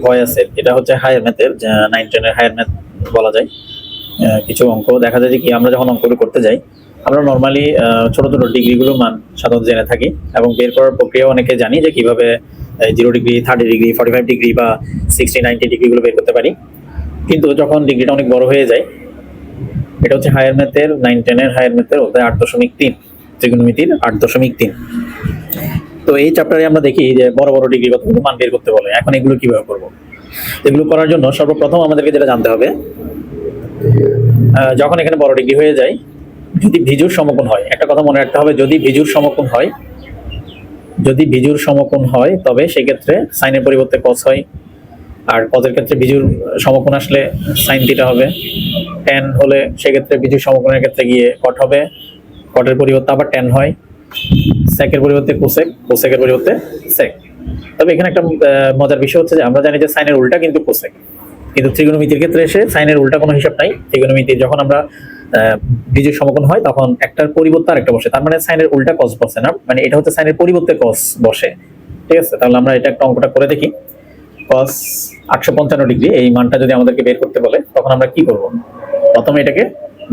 ভয় আছে। এটা হচ্ছে হায়ার ম্যাথের 9-10 এর হায়ার ম্যাথ বলা যায়। কিছু অঙ্ক দেখা যায় যে কি আমরা যখন অঙ্কগুলো করতে যাই, আমরা নরমালি ছোট ছোট ডিগ্রিগুলো মান সাধারণত জেনে থাকি এবং বের করার প্রক্রিয়া অনেকে জানি যে কিভাবে 0 ডিগ্রি, 30 ডিগ্রি, 45 ডিগ্রি বা 60-90 ডিগ্রিগুলো বের করতে পারি। কিন্তু যখন ডিগ্রিটা অনেক বড় হয়ে যায়, এটা হচ্ছে হায়ার ম্যাথের 9-10 এর হায়ার ম্যাথের অধ্যায় 8.3 ত্রিকোণমিতির 8.3। তো এই চ্যাপ্টারে আমরা দেখি যে বড় বড় ডিগ্রি কতগুলো মান বের করতে বলে। এখন এগুলো কিভাবে করব? এগুলো করার জন্য সর্বপ্রথম আমাদেরকে যেটা জানতে হবে, যখন এখানে বড় ডিগ্রি হয়ে যায়, যদি ভিজুর সমকোণ হয়, একটা কথা মনে রাখতে হবে, যদি ভিজুর সমকোণ হয় তবে সেক্ষেত্রে সাইনের পরিবর্তে কস হয়। আর কজের ক্ষেত্রে ভিজুর সমকোণ আসলে সাইন থিটা হবে। ট্যান হলে সেক্ষেত্রে ভিজুর সমকোণের ক্ষেত্রে গিয়ে কট হবে, কটের পরিবর্তে আবার ট্যান হয়। সেকের পরিবর্তে কোসেক, কোসেকের পরিবর্তে সেক। তবে এখানে একটা মজার বিষয় হচ্ছে যে আমরা জানি যে সাইনের উল্টা কিন্তু কোসেক, কিন্তু ত্রিকোণমিতির ক্ষেত্রে এসে সাইনের উল্টা কোনো হিসাব নাই। ত্রিকোণমিতির যখন আমরা ভিজুর সমকোণ হয় তখন একটার পরিবর্তে আরেকটা বসে, তার মানে সাইনের উল্টা কস বসে না, মানে এটা হচ্ছে সাইনের পরিবর্তে কস বসে। ঠিক আছে, তাহলে আমরা এটা একটা অঙ্কটা করে দেখি। কস 855 ডিগ্রি এই মানটা যদি আমাদেরকে বের করতে বলে, তখন আমরা কি করব? প্রথমে এটাকে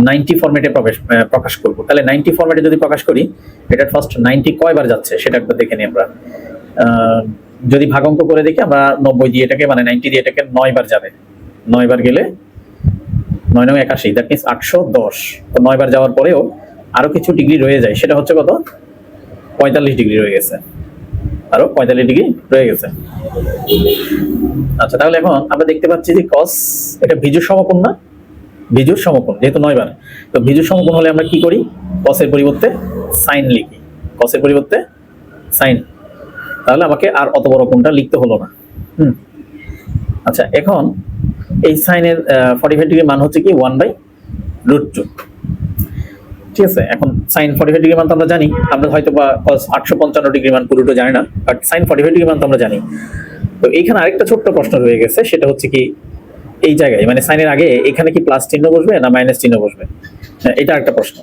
90 ফরম্যাটে প্রকাশ করব। তাহলে 90 ফরম্যাটে যদি প্রকাশ করি, এটা ফার্স্ট 90 কয়বার যাচ্ছে সেটা একবার দেখে নিই আমরা। যদি ভাগাঙ্ক করে দেখি, আমরা 90 দিয়ে এটাকে, মানে 90 দিয়ে এটাকে 9 বার যাবে। 9 বার গেলে 9 9 81, দ্যাট মিন্স 810। তো 9 বার যাওয়ার পরেও আরো কিছু ডিগ্রি রয়ে যায়, সেটা হচ্ছে কত? 45 ডিগ্রি রয়ে গেছে, আরো 45 ডিগ্রি রয়ে গেছে। আচ্ছা, তাহলে এখন আমরা দেখতে পাচ্ছি যে cos এটা ভিজুর সমকোণ না? ভিজুর সমকোণ, যেহেতু 9 বার, তো ভিজুর সমকোণ হলে আমরা কি করি? cos এর পরিবর্তে sin লিখি, cos এর পরিবর্তে sin। তাহলে আমাকে আর অত বড় কোণটা লিখতে হলো না। আচ্ছা, এখন এই সাইনের 45 ডিগ্রি মান হচ্ছে কি 1/√2। ঠিক আছে, এখন sin 45 ডিগ্রি মান তো আমরা জানি, আমরা হয়তো বা cos 855 ডিগ্রি মান পুরোটা জানি না, বাট sin 45 ডিগ্রি মান তো আমরা জানি। তো এইখানে আরেকটা ছোট্ট প্রশ্ন রয়ে গেছে, সেটা হচ্ছে কি এই জায়গায়, মানে সাইনের আগে এখানে কি প্লাস চিহ্ন বসবে না মাইনাস চিহ্ন বসবে? এটা একটা প্রশ্ন।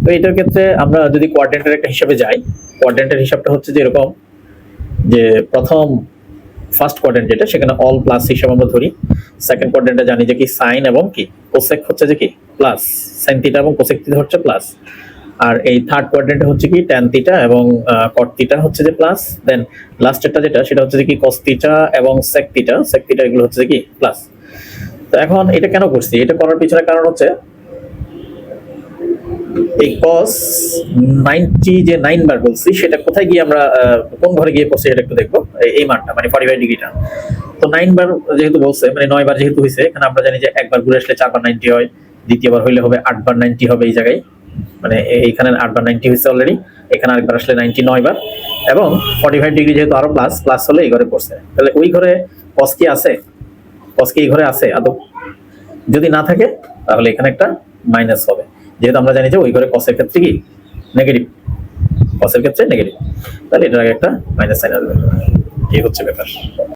তো এটার ক্ষেত্রে আমরা যদি কোয়াড্রেন্টের একটা হিসাবে যাই, কোয়াড্রেন্টের হিসাবটা হচ্ছে যে এরকম, যে প্রথম ফার্স্ট কোয়াড্রেন্ট যেটা, সেখানে অল প্লাস হিসাব আমরা ধরি। সেকেন্ড কোয়াড্রেন্টে জানি যে কি সাইন এবং কি কোসেক হচ্ছে যে কি প্লাস, সাইন থিটা এবং কোসেক থিটা হচ্ছে প্লাস। আর এই থার্ড কোয়াড্রেন্টে হচ্ছে কি ট্যান থিটা এবং কট থিটা হচ্ছে যে প্লাস। দেন লাস্টেরটা যেটা, সেটা হচ্ছে যে কি কস থিটা এবং সেক থিটা এগুলো হচ্ছে যে কি প্লাস। তো এখন এটা কেন করছি? এটা করার পিছনে কারণ হচ্ছে এই cos 90 যে 9 বার বলছি, সেটা কোথায় গিয়ে আমরা কোন ঘরে গিয়ে পড়ছে এটা একটু দেখবো। এই মানটা মানে 45 ডিগ্রিটা, তো 9 বার যেহেতু বলছে, মানে 9 বার যেহেতু হয়েছে, এখানে আমরা জানি যে একবার ঘুরে আসলে 4 বার 90 হয়, দ্বিতীয়বার হইলে হবে 8 বার 90 হবে এই জায়গায়, মানে এইখানে 8 বার 90 হয়েছে অলরেডি, এখানে আরেকবার আসলে 99 বার, এবং 45 ডিগ্রি যেহেতু আরো প্লাস হলে এই ঘরে পড়ছে। তাহলে ওই ঘরে cos কি আছে? cos কি এই ঘরে আছে আদৌ? যদি না থাকে তাহলে এখানে একটা মাইনাস হবে, যেহেতু আমরা জানি যে ওই ঘরে cos এর ক্ষেত্রে কি নেগেটিভ, cos এর ক্ষেত্রে নেগেটিভ, তাহলে এটার আগে একটা মাইনাস সাইন আসবে। এই হচ্ছে ব্যাপার।